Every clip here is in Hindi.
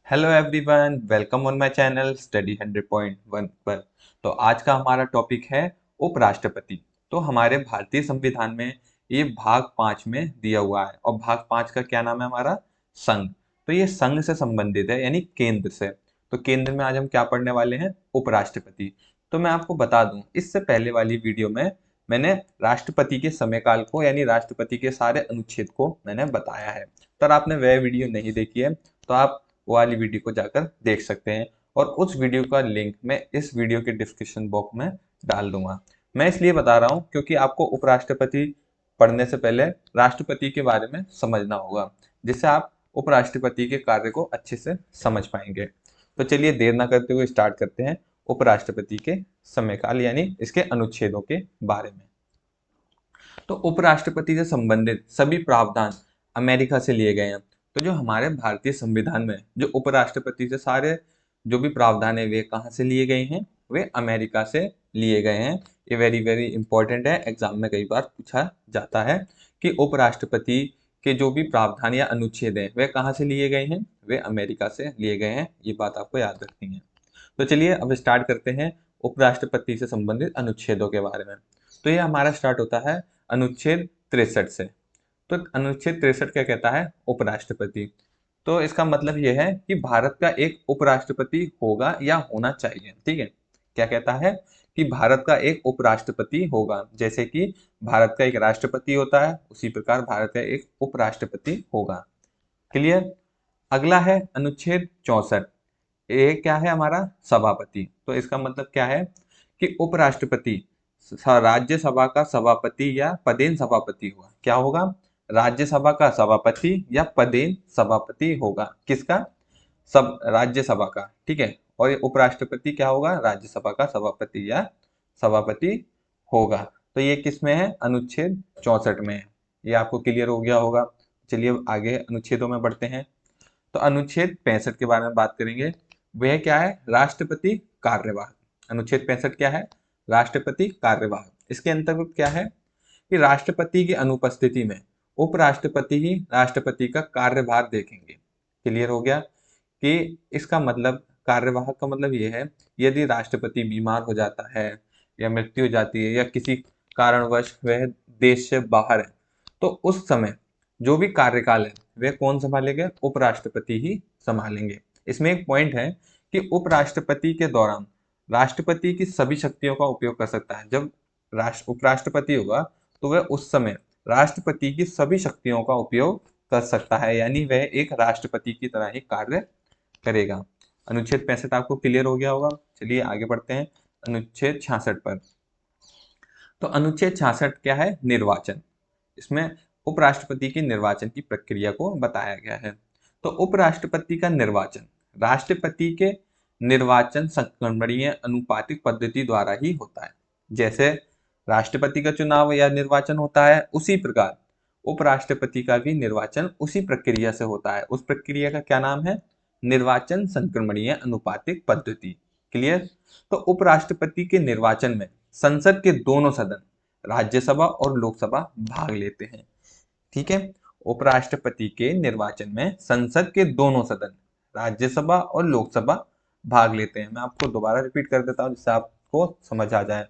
Hello everyone, welcome on my channel study 100.1 पर। तो आज का हमारा टॉपिक है उपराष्ट्रपति। तो हमारे भारतीय संविधान में ये भाग 5 में दिया हुआ है और भाग 5 का क्या नाम है हमारा? संघ। तो ये संघ से संबंधित है, यानी केंद्र से। तो केंद्र में आज हम क्या पढ़ने वाले हैं? उपराष्ट्रपति। तो मैं आपको बता दूं, इससे पहले वाली वीडियो में मैंने राष्ट्रपति के समयकाल को यानी राष्ट्रपति के सारे अनुच्छेद को मैंने बताया है। तो आपने वह वीडियो नहीं देखी है तो आप वो वाली वीडियो को जाकर देख सकते हैं, और उस वीडियो का लिंक मैं इस वीडियो के डिस्क्रिप्शन बॉक्स में डाल दूंगा। मैं इसलिए बता रहा हूं क्योंकि आपको उपराष्ट्रपति पढ़ने से पहले राष्ट्रपति के बारे में समझना होगा, जिससे आप उपराष्ट्रपति के कार्य को अच्छे से समझ पाएंगे। तो चलिए देर ना करते हुए स्टार्ट करते हैं उपराष्ट्रपति के समयकाल यानी इसके अनुच्छेदों के बारे में। तो उपराष्ट्रपति से संबंधित सभी प्रावधान अमेरिका से लिए गए हैं। तो जो हमारे भारतीय संविधान में जो उपराष्ट्रपति से सारे जो भी प्रावधान है वे कहाँ से लिए गए हैं? वे अमेरिका से लिए गए हैं। ये वेरी वेरी इंपॉर्टेंट है, एग्जाम में कई बार पूछा जाता है कि उपराष्ट्रपति के जो भी प्रावधान या अनुच्छेद हैं वे कहाँ से लिए गए हैं? वे अमेरिका से लिए गए हैं। ये बात आपको याद रखनी है। तो चलिए अब स्टार्ट करते हैं उपराष्ट्रपति से संबंधित अनुच्छेदों के बारे में। तो ये हमारा स्टार्ट होता है अनुच्छेद 63 से। तो अनुच्छेद 63 क्या कहता है? उपराष्ट्रपति। तो इसका मतलब यह है कि भारत का एक उपराष्ट्रपति होगा या होना चाहिए। ठीक है, क्या कहता है कि भारत का एक उपराष्ट्रपति होगा। जैसे कि भारत का एक राष्ट्रपति होता है उसी प्रकार भारत का एक उपराष्ट्रपति होगा। क्लियर? अगला है अनुच्छेद 64। ये क्या है हमारा? सभापति। तो इसका मतलब क्या है कि उपराष्ट्रपति राज्यसभा का सभापति या पदेन सभापति होगा। क्या होगा? राज्यसभा का सभापति या पदेन सभापति होगा। किसका? सब राज्यसभा का। ठीक है, और ये उपराष्ट्रपति क्या होगा? राज्यसभा का सभापति या सभापति होगा। तो ये किस में है? अनुच्छेद 64 में है। ये आपको क्लियर हो गया होगा। चलिए आगे अनुच्छेदों में बढ़ते हैं। तो अनुच्छेद 65 के बारे में बात करेंगे। वह क्या है? राष्ट्रपति कार्यवाहक। अनुच्छेद 65 क्या है? राष्ट्रपति कार्यवाहक। इसके अंतर्गत क्या है कि राष्ट्रपति की अनुपस्थिति में उपराष्ट्रपति ही राष्ट्रपति का कार्यभार देखेंगे। क्लियर हो गया कि इसका मतलब कार्यवाहक का मतलब ये है, यदि राष्ट्रपति बीमार हो जाता है या मृत्यु हो जाती है या किसी कारणवश वह देश से बाहर है, तो उस समय जो भी कार्यकाल है वह कौन संभालेंगे? उपराष्ट्रपति ही संभालेंगे। इसमें एक पॉइंट है कि उपराष्ट्रपति के दौरान राष्ट्रपति की सभी शक्तियों का उपयोग कर सकता है। जब उपराष्ट्रपति होगा तो वह उस समय राष्ट्रपति की सभी शक्तियों का उपयोग कर सकता है, यानी वह एक राष्ट्रपति की तरह ही कार्य करेगा। अनुच्छेद 65 आपको क्लियर हो गया होगा। चलिए आगे बढ़ते हैं अनुच्छेद 66 पर। तो अनुच्छेद 66 क्या है? निर्वाचन। इसमें उपराष्ट्रपति की निर्वाचन की प्रक्रिया को बताया गया है। तो उपराष्ट्रपति का निर्वाचन राष्ट्रपति के निर्वाचन संक्रमणीय अनुपातिक पद्धति द्वारा ही होता है। जैसे राष्ट्रपति का चुनाव या निर्वाचन होता है, उसी प्रकार उपराष्ट्रपति का भी निर्वाचन उसी प्रक्रिया से होता है। उस प्रक्रिया का क्या नाम है? निर्वाचन संक्रमणीय अनुपातिक पद्धति। क्लियर? तो उपराष्ट्रपति के निर्वाचन में संसद के दोनों सदन राज्यसभा और लोकसभा भाग लेते हैं। ठीक है, उपराष्ट्रपति के निर्वाचन में संसद के दोनों सदन राज्यसभा और लोकसभा भाग लेते हैं। मैं आपको दोबारा रिपीट कर देता हूं जिससे आपको समझ आ जाए।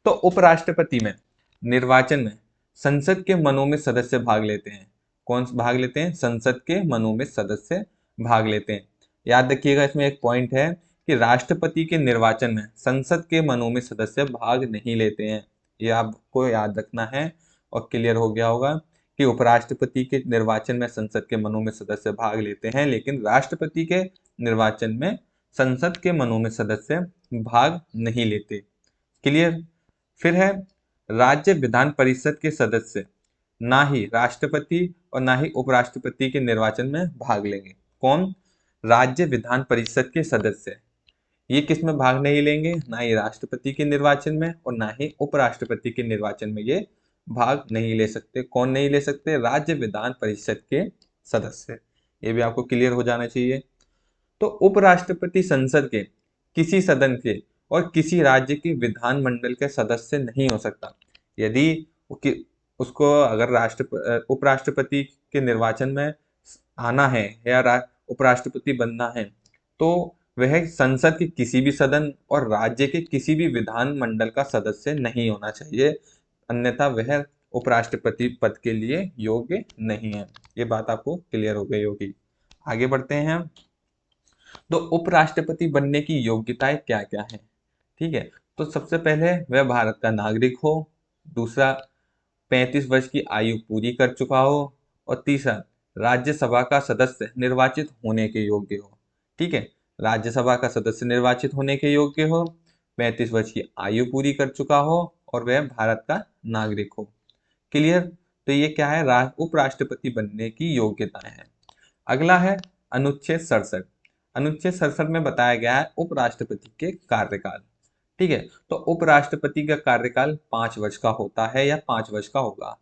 तो उपराष्ट्रपति में निर्वाचन में संसद के मनोनीत सदस्य भाग लेते हैं। कौन भाग लेते हैं? संसद के मनोनीत सदस्य भाग लेते हैं। याद रखिएगा, इसमें एक पॉइंट है कि राष्ट्रपति के निर्वाचन में संसद के मनोनीत सदस्य भाग नहीं लेते हैं। ये आपको याद रखना है। और क्लियर हो गया होगा कि उपराष्ट्रपति के निर्वाचन में संसद के मनोनीत सदस्य भाग लेते हैं, लेकिन राष्ट्रपति के निर्वाचन में संसद के मनोनीत सदस्य भाग नहीं लेते। क्लियर? फिर है राज्य विधान परिषद के सदस्य ना ही राष्ट्रपति और ना ही उपराष्ट्रपति के निर्वाचन में भाग लेंगे। कौन? राज्य विधान परिषद के सदस्य। ये किस में भाग नहीं लेंगे? ना ही राष्ट्रपति के निर्वाचन में और ना ही उपराष्ट्रपति के निर्वाचन में ये भाग नहीं ले सकते। कौन नहीं ले सकते? राज्य विधान परिषद के सदस्य। ये भी आपको क्लियर हो जाना चाहिए। तो उपराष्ट्रपति संसद के किसी सदन के और किसी राज्य के विधानमंडल के सदस्य नहीं हो सकता। यदि उसको अगर उपराष्ट्रपति के निर्वाचन में आना है या उपराष्ट्रपति बनना है तो वह संसद के किसी भी सदन और राज्य के किसी भी विधानमंडल का सदस्य नहीं होना चाहिए, अन्यथा वह उपराष्ट्रपति पद के लिए योग्य नहीं है। ये बात आपको क्लियर हो गई होगी। आगे बढ़ते हैं हम। तो उपराष्ट्रपति बनने की योग्यताएं क्या क्या हैं? ठीक है, तो सबसे पहले वह भारत का नागरिक हो, दूसरा 35 वर्ष की आयु पूरी कर चुका हो, और तीसरा राज्यसभा का सदस्य निर्वाचित होने के योग्य हो। ठीक है, राज्यसभा का सदस्य निर्वाचित होने के योग्य हो, 35 वर्ष की आयु पूरी कर चुका हो, और वह भारत का नागरिक हो। क्लियर? तो ये क्या है, उपराष्ट्रपति बनने की योग्यताएं हैं। अगला है अनुच्छेद 67। अनुच्छेद 67 में बताया गया है उपराष्ट्रपति के कार्यकाल। ठीक है, तो उपराष्ट्रपति का कार्यकाल 5 वर्ष का होता है या 5 वर्ष का होगा,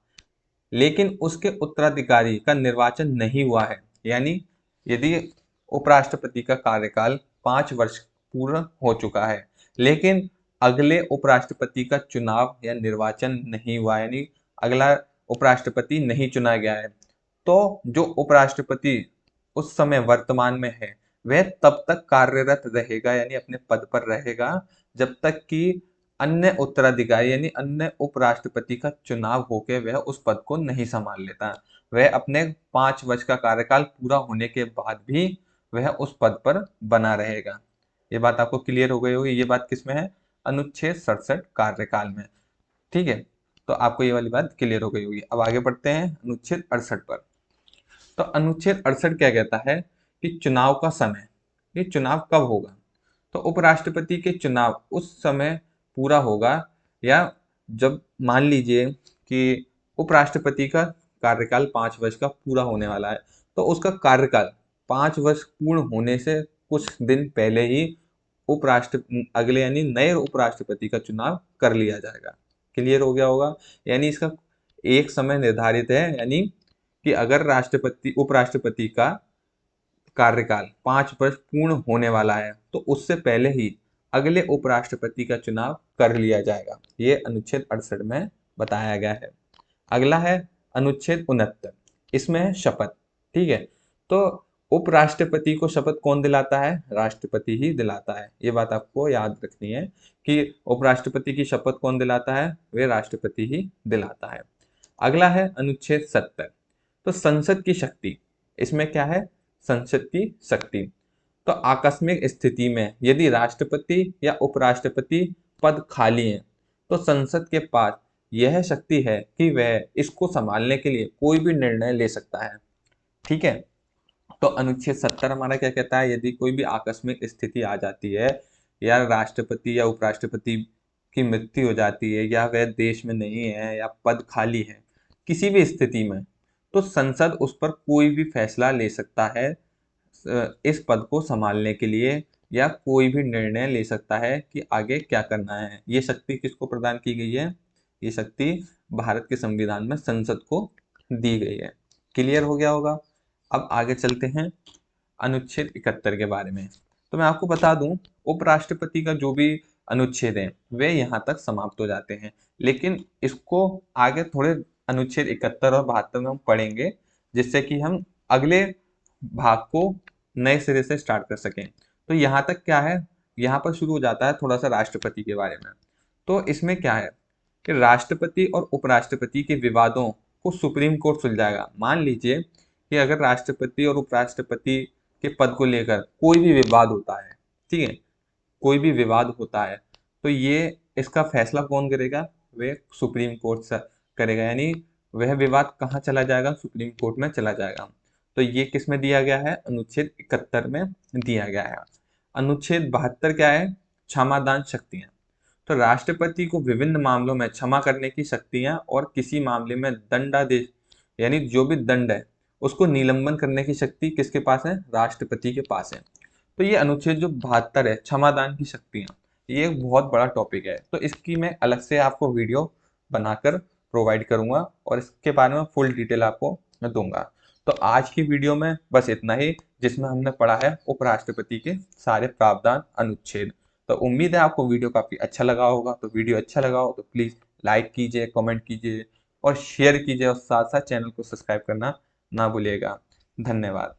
लेकिन उसके उत्तराधिकारी का निर्वाचन नहीं हुआ है। यानी यदि उपराष्ट्रपति का कार्यकाल 5 वर्ष पूर्ण हो चुका है, लेकिन अगले उपराष्ट्रपति का चुनाव या निर्वाचन नहीं हुआ, यानी अगला उपराष्ट्रपति नहीं चुना गया है, तो जो उपराष्ट्रपति उस समय वर्तमान में है वह तब तक कार्यरत रहेगा, यानी अपने पद पर रहेगा, जब तक कि अन्य उत्तराधिकारी यानी अन्य उपराष्ट्रपति का चुनाव होकर वह उस पद को नहीं संभाल लेता। वह अपने 5 वर्ष का कार्यकाल पूरा होने के बाद भी वह उस पद पर बना रहेगा। ये बात आपको क्लियर हो गई होगी। ये बात किसमें है? अनुच्छेद 67 कार्यकाल में। ठीक है, तो आपको ये वाली बात क्लियर हो गई होगी। अब आगे बढ़ते हैं अनुच्छेद 68 पर। तो अनुच्छेद 68 क्या कहता है कि चुनाव का समय, ये चुनाव कब होगा? तो उपराष्ट्रपति के चुनाव उस समय पूरा होगा, या जब मान लीजिए कि उपराष्ट्रपति का कार्यकाल 5 वर्ष का पूरा होने वाला है, तो उसका कार्यकाल 5 वर्ष पूर्ण होने से कुछ दिन पहले ही अगले यानी नए उपराष्ट्रपति का चुनाव कर लिया जाएगा। क्लियर हो गया होगा? यानी इसका एक समय निर्धारित है, यानी कि अगर उपराष्ट्रपति का कार्यकाल 5 वर्ष पूर्ण होने वाला है तो उससे पहले ही अगले उपराष्ट्रपति का चुनाव कर लिया जाएगा। ये अनुच्छेद 68 में बताया गया है। अगला है अनुच्छेद 69। इसमें है शपथ। ठीक है, तो उपराष्ट्रपति को शपथ कौन दिलाता है? राष्ट्रपति ही दिलाता है। ये बात आपको याद रखनी है कि उपराष्ट्रपति की शपथ कौन दिलाता है? वे राष्ट्रपति ही दिलाता है। अगला है अनुच्छेद 70। तो संसद की शक्ति, इसमें क्या है? संसद की शक्ति। तो आकस्मिक स्थिति में यदि राष्ट्रपति या उपराष्ट्रपति पद खाली है तो संसद के पास यह शक्ति है कि वह इसको संभालने के लिए कोई भी निर्णय ले सकता है। ठीक है, तो अनुच्छेद 70 हमारा क्या कहता है? यदि कोई भी आकस्मिक स्थिति आ जाती है, या राष्ट्रपति या उपराष्ट्रपति की मृत्यु हो जाती है, या वह देश में नहीं है, या पद खाली है, किसी भी स्थिति में, तो संसद उस पर कोई भी फैसला ले सकता है इस पद को संभालने के लिए, या कोई भी निर्णय ले सकता है कि आगे क्या करना है। ये शक्ति किसको प्रदान की गई है? ये शक्ति भारत के संविधान में संसद को दी गई है। क्लियर हो गया होगा? अब आगे चलते हैं अनुच्छेद 71 के बारे में। तो मैं आपको बता दूं, उपराष्ट्रपति का जो भी अनुच्छेद है वे यहाँ तक समाप्त हो जाते हैं, लेकिन इसको आगे थोड़े अनुच्छेद 71 और 72 में हम पढ़ेंगे, जिससे कि हम अगले भाग को नए सिरे से स्टार्ट कर सकें। तो यहाँ तक क्या है, यहाँ पर शुरू हो जाता है थोड़ा सा राष्ट्रपति के बारे में। तो इसमें क्या है कि राष्ट्रपति और उपराष्ट्रपति के विवादों को सुप्रीम कोर्ट सुलझाएगा। मान लीजिए कि अगर राष्ट्रपति और उपराष्ट्रपति के पद को लेकर कोई भी विवाद होता है, ठीक है, कोई भी विवाद होता है, तो ये इसका फैसला कौन करेगा? वे सुप्रीम कोर्ट से करेगा, यानी वह विवाद कहाँ चला जाएगा? सुप्रीम कोर्ट में चला जाएगा। तो ये किस में दिया गया है? अनुच्छेद 71 में दिया गया है। अनुच्छेद 72 क्या है? क्षमादान शक्तियां। तो राष्ट्रपति को विभिन्न मामलों में क्षमा करने की शक्तियां और किसी मामले में दंडादेश यानी जो भी दंड है उसको निलंबन करने की शक्ति किसके पास है? राष्ट्रपति के पास है। तो ये अनुच्छेद जो 72 है, क्षमादान की शक्तियां, ये एक बहुत बड़ा टॉपिक है। तो इसकी मैं अलग से आपको वीडियो बनाकर प्रोवाइड करूंगा और इसके बारे में फुल डिटेल आपको दूंगा। तो आज की वीडियो में बस इतना ही, जिसमें हमने पढ़ा है उपराष्ट्रपति के सारे प्रावधान, अनुच्छेद। तो उम्मीद है आपको वीडियो काफी अच्छा लगा होगा। तो वीडियो अच्छा लगा हो तो प्लीज लाइक कीजिए, कमेंट कीजिए और शेयर कीजिए, और साथ साथ चैनल को सब्सक्राइब करना ना भूलिएगा। धन्यवाद।